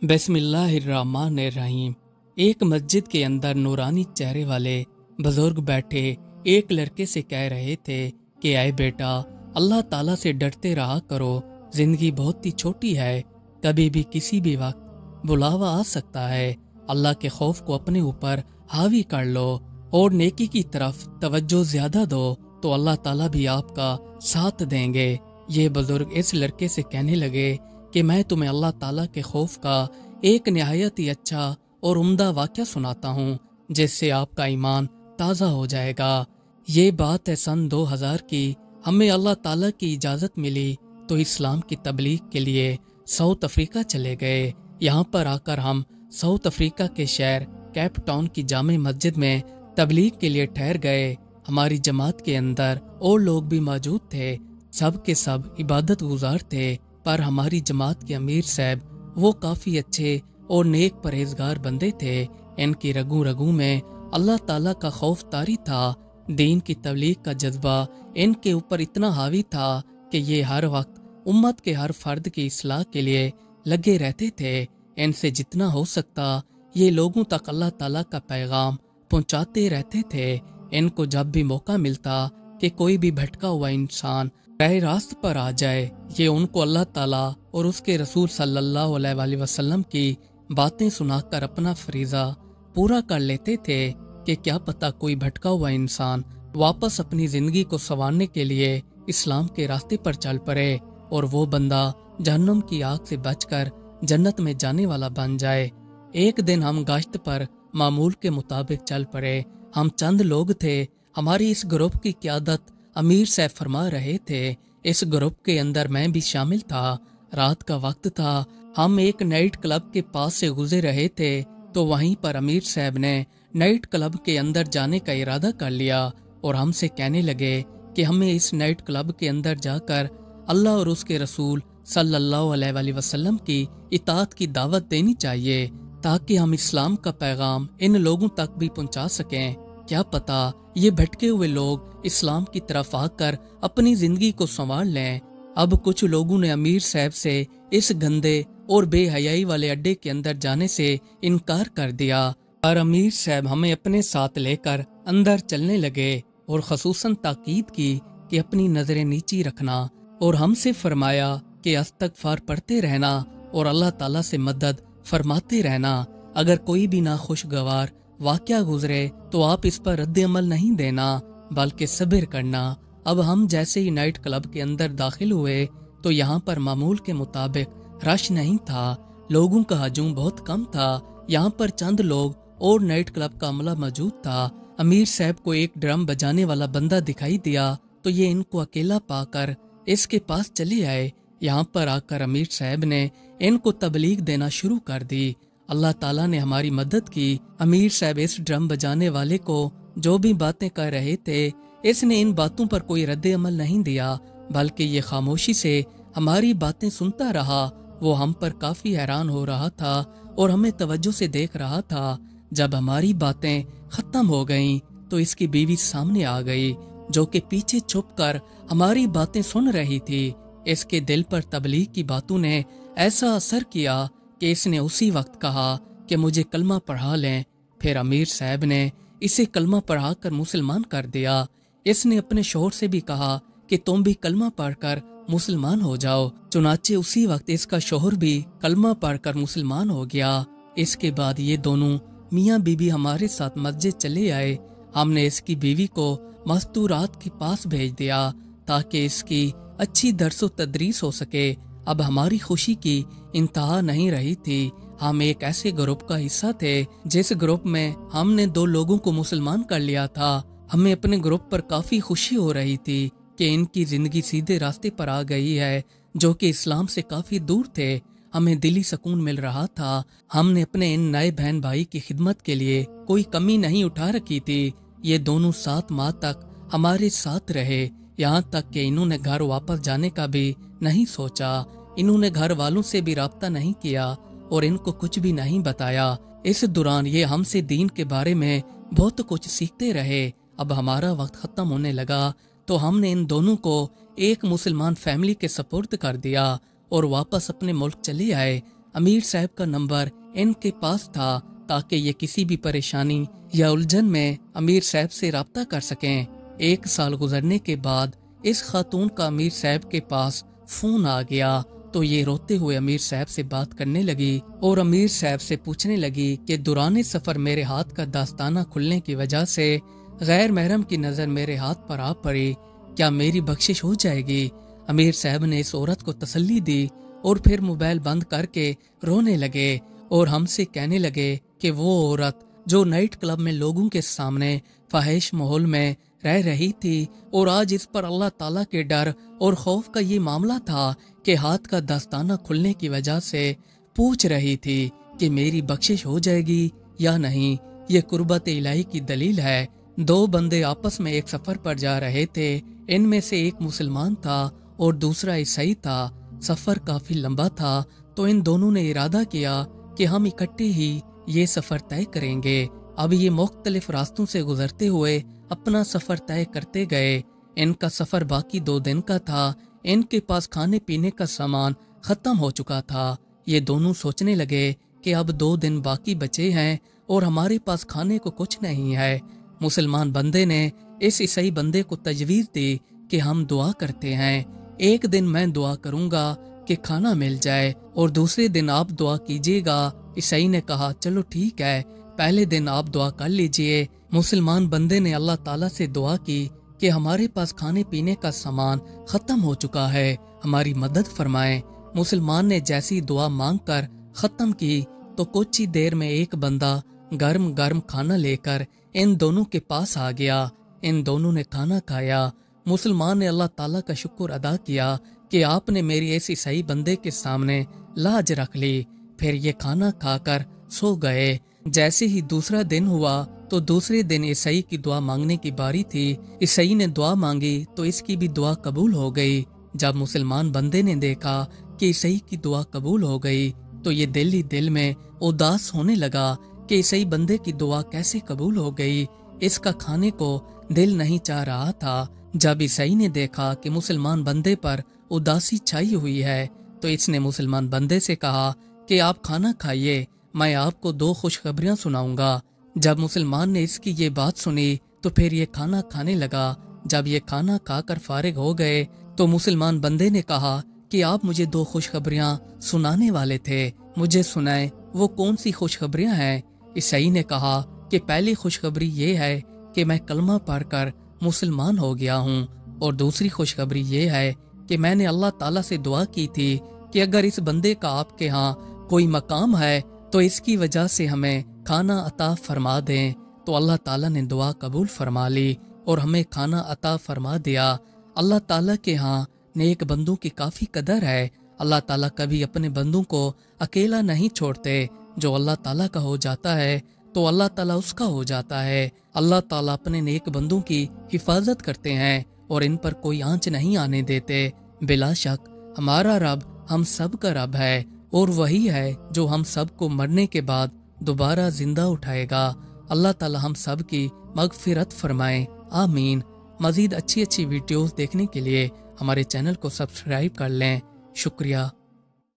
बिस्मिल्लाहिर्रहमानिर्रहीम। एक मस्जिद के अंदर नूरानी चेहरे वाले बुजुर्ग बैठे एक लड़के से कह रहे थे कि आए बेटा, अल्लाह ताला से डरते रहा करो। जिंदगी बहुत ही छोटी है, कभी भी किसी भी वक्त बुलावा आ सकता है। अल्लाह के खौफ को अपने ऊपर हावी कर लो और नेकी की तरफ तवज्जो ज्यादा दो तो अल्लाह ताला भी आपका साथ देंगे। ये बुजुर्ग इस लड़के से कहने लगे कि मैं तुम्हें अल्लाह ताला के खौफ का एक निहायत ही अच्छा और उम्दा वाक़या सुनाता हूँ जिससे आपका ईमान ताज़ा हो जाएगा। ये बात है सन 2000 की। हमें अल्लाह ताला की इजाज़त मिली तो इस्लाम की तबलीग के लिए साउथ अफ्रीका चले गए। यहाँ पर आकर हम साउथ अफ्रीका के शहर केप टाउन की जामे मस्जिद में तबलीग के लिए ठहर गए। हमारी जमात के अंदर और लोग भी मौजूद थे, सब के सब इबादत गुजार थे। पर हमारी जमात के अमीर साहब वो काफ़ी अच्छे और नेक परहेजगार बंदे थे। इनकी रगू रगू में अल्लाह ताला का खौफ तारी था। दीन की तबलीग का जज्बा इनके ऊपर इतना हावी था कि ये हर वक्त उम्मत के हर फर्द की इस्लाह के लिए लगे रहते थे। इनसे जितना हो सकता ये लोगों तक अल्लाह ताला का पैगाम पहुंचाते रहते थे। इनको जब भी मौका मिलता कि कोई भी भटका हुआ इंसान राह रास्त पर आ जाए, ये उनको अल्लाह ताला और उसके रसूल सल्लल्लाहु अलैहि वसल्लम की बातें सुनाकर अपना फरीजा पूरा कर लेते थे कि क्या पता कोई भटका हुआ इंसान वापस अपनी जिंदगी को संवारने के लिए इस्लाम के रास्ते पर चल पड़े और वो बंदा जहन्नुम की आग से बचकर जन्नत में जाने वाला बन जाए। एक दिन हम गश्त पर मामूल के मुताबिक चल पड़े। हम चंद लोग थे। हमारी इस ग्रुप की क़यादत अमीर साहब फरमा रहे थे। इस ग्रुप के अंदर मैं भी शामिल था। रात का वक्त था। हम एक नाइट क्लब के पास से गुजर रहे थे तो वहीं पर अमीर साहब ने नाइट क्लब के अंदर जाने का इरादा कर लिया और हमसे कहने लगे कि हमें इस नाइट क्लब के अंदर जाकर अल्लाह और उसके रसूल सल्लल्लाहु अलैहि वसल्लम की इताअत की दावत देनी चाहिए ताकि हम इस्लाम का पैगाम इन लोगों तक भी पहुंचा सकें। क्या पता ये भटके हुए लोग इस्लाम की तरफ आकर अपनी जिंदगी को संवार लें। अब कुछ लोगों ने अमीर साहब से इस गंदे और बेहयाई वाले अड्डे के अंदर जाने से इनकार कर दिया, पर अमीर साहब हमें अपने साथ लेकर अंदर चलने लगे और खसूसन ताकीद की कि अपनी नजरें नीची रखना और हमसे फरमाया कि इस्तग़फ़ार पढ़ते रहना और अल्लाह ताला से मदद फरमाते रहना। अगर कोई भी नाखुशगवार वाक़या गुजरे तो आप इस पर रद्द अमल नहीं देना बल्कि सब्र करना। अब हम जैसे ही नाइट क्लब के अंदर दाखिल हुए तो यहाँ पर मामूल के मुताबिक रश नहीं था, लोगों का हजूम बहुत कम था। यहाँ पर चंद लोग और नाइट क्लब का अमला मौजूद था। अमीर साहब को एक ड्रम बजाने वाला बंदा दिखाई दिया तो ये इनको अकेला पाकर इसके पास चले आए। यहाँ पर आकर अमीर साहब ने इनको तबलीग देना शुरू कर दी। अल्लाह ताला ने हमारी मदद की। अमीर साहब इस ड्रम बजाने वाले को जो भी बातें कर रहे थे इसने इन बातों पर कोई रद्द अमल नहीं दिया बल्कि ये खामोशी से हमारी बातें सुनता रहा। वो हम पर काफी हैरान हो रहा था और हमें तवज्जो से देख रहा था। जब हमारी बातें खत्म हो गईं तो इसकी बीवी सामने आ गई जो कि पीछे छुपकर हमारी बातें सुन रही थी। इसके दिल पर तबलीग की बातों ने ऐसा असर किया कि इसने उसी वक्त कहा कि मुझे कलमा पढ़ा लें। फिर अमीर साहब ने इसे कलमा पढ़ाकर मुसलमान कर दिया। इसने अपने शौहर से भी कहा कि तुम भी कलमा पढ़कर मुसलमान हो जाओ। चुनाचे उसी वक्त इसका शौहर भी कलमा पढ़कर मुसलमान हो गया। इसके बाद ये दोनों मियाँ बीबी हमारे साथ मस्जिद चले आए। हमने इसकी बीवी को मस्तूरात के पास भेज दिया ताकि इसकी अच्छी दरसो तदरीस हो सके। अब हमारी खुशी की इंतहा नहीं रही थी। हम एक ऐसे ग्रुप का हिस्सा थे जिस ग्रुप में हमने 2 लोगों को मुसलमान कर लिया था। हमें अपने ग्रुप पर काफी खुशी हो रही थी कि इनकी जिंदगी सीधे रास्ते पर आ गई है जो कि इस्लाम से काफी दूर थे। हमें दिली सुकून मिल रहा था। हमने अपने इन नए बहन भाई की खिदमत के लिए कोई कमी नहीं उठा रखी थी। ये दोनों 7 माह तक हमारे साथ रहे, यहाँ तक कि इन्होंने घर वापस जाने का भी नहीं सोचा। इन्होंने घर वालों से भी राब्ता नहीं किया और इनको कुछ भी नहीं बताया। इस दौरान ये हमसे दीन के बारे में बहुत कुछ सीखते रहे। अब हमारा वक्त खत्म होने लगा तो हमने इन दोनों को एक मुसलमान फैमिली के सपुर्द कर दिया और वापस अपने मुल्क चले आए। अमीर साहब का नंबर इनके पास था ताकि ये किसी भी परेशानी या उलझन में अमीर साहब से राब्ता कर सकें। 1 साल गुजरने के बाद इस खातून का अमीर साहब के पास फोन आ गया तो ये रोते हुए अमीर साहब से बात करने लगी और अमीर साहब से पूछने लगी कि दौरान सफर मेरे हाथ का दास्ताना खुलने की वजह से गैर महरम की नजर मेरे हाथ पर आ पड़ी, क्या मेरी बख्शिश हो जाएगी? अमीर साहब ने इस औरत को तसल्ली दी और फिर मोबाइल बंद करके रोने लगे और हमसे कहने लगे कि वो औरत जो नाइट क्लब में लोगों के सामने फाहिश माहौल में रह रही थी और आज इस पर अल्लाह ताला के डर और खौफ का ये मामला था कि हाथ का दस्ताना खुलने की वजह से पूछ रही थी कि मेरी बख्शिश हो जाएगी या नहीं। ये कुर्बत इलाही की दलील है। 2 बंदे आपस में एक सफर पर जा रहे थे। इनमें से एक मुसलमान था और दूसरा ईसाई था। सफर काफी लंबा था तो इन दोनों ने इरादा किया कि हम इकट्ठे ही ये सफर तय करेंगे। अब ये मुख्तलिफ रास्तों से गुजरते हुए अपना सफर तय करते गए। इनका सफर बाकी 2 दिन का था। इनके पास खाने पीने का सामान खत्म हो चुका था। ये दोनों सोचने लगे कि अब 2 दिन बाकी बचे हैं और हमारे पास खाने को कुछ नहीं है। मुसलमान बंदे ने इस ईसाई बंदे को तजवीज दी कि हम दुआ करते हैं, एक दिन मैं दुआ करूंगा कि खाना मिल जाए और दूसरे दिन आप दुआ कीजिएगा। ईसाई ने कहा चलो ठीक है, पहले दिन आप दुआ कर लीजिए। मुसलमान बंदे ने अल्लाह ताला से दुआ की कि हमारे पास खाने पीने का सामान खत्म हो चुका है, हमारी मदद फरमाएं। मुसलमान ने जैसी दुआ मांग कर खत्म की तो कुछ ही देर में एक बंदा गर्म गर्म खाना लेकर इन दोनों के पास आ गया। इन दोनों ने खाना खाया। मुसलमान ने अल्लाह ताला का शुक्र अदा किया कि आपने मेरी ऐसी सही बंदे के सामने लाज रख ली। फिर ये खाना खाकर सो गए। जैसे ही दूसरा दिन हुआ तो दूसरे दिन ईसाई की दुआ मांगने की बारी थी। ईसाई ने दुआ मांगी तो इसकी भी दुआ कबूल हो गई। जब मुसलमान बंदे ने देखा कि ईसाई की दुआ कबूल हो गई तो ये दिल ही दिल में उदास होने लगा कि ईसाई बंदे की दुआ कैसे कबूल हो गई। इसका खाने को दिल नहीं चाह रहा था। जब ईसाई ने देखा कि मुसलमान बंदे पर उदासी छाई हुई है तो इसने मुसलमान बंदे से कहा कि आप खाना खाइए, मैं आपको 2 खुशखबरियां सुनाऊंगा। जब मुसलमान ने इसकी ये बात सुनी तो फिर ये खाना खाने लगा। जब ये खाना खाकर फारिग हो गए तो मुसलमान बंदे ने कहा कि आप मुझे 2 खुशखबरियां सुनाने वाले थे, मुझे सुनाए वो कौन सी खुशखबरियां हैं। ईसाई ने कहा कि पहली खुशखबरी ये है कि मैं कलमा पढ़कर मुसलमान हो गया हूँ और दूसरी खुशखबरी ये है कि मैंने अल्लाह ताला से दुआ की थी कि अगर इस बंदे का आपके यहाँ कोई मकाम है तो इसकी वजह से हमें खाना अता फरमा दें। तो अल्लाह ताला ने दुआ कबूल फरमा ली और हमें खाना अता फरमा दिया। अल्लाह ताला के यहाँ नेक बंदों की काफ़ी कदर है। अल्लाह ताला कभी अपने बंदों को अकेला नहीं छोड़ते। जो अल्लाह ताला का हो जाता है तो अल्लाह ताला उसका हो जाता है। अल्लाह ताला अपने नेक बंदों की हिफाजत करते हैं और इन पर कोई आंच नहीं आने देते। बिला शक हमारा रब हम सब का रब है और वही है जो हम सब को मरने के बाद दोबारा जिंदा उठाएगा। अल्लाह ताला हम सब की मगफिरत फरमाए, आमीन। मजीद अच्छी अच्छी वीडियोस देखने के लिए हमारे चैनल को सब्सक्राइब कर लें। शुक्रिया।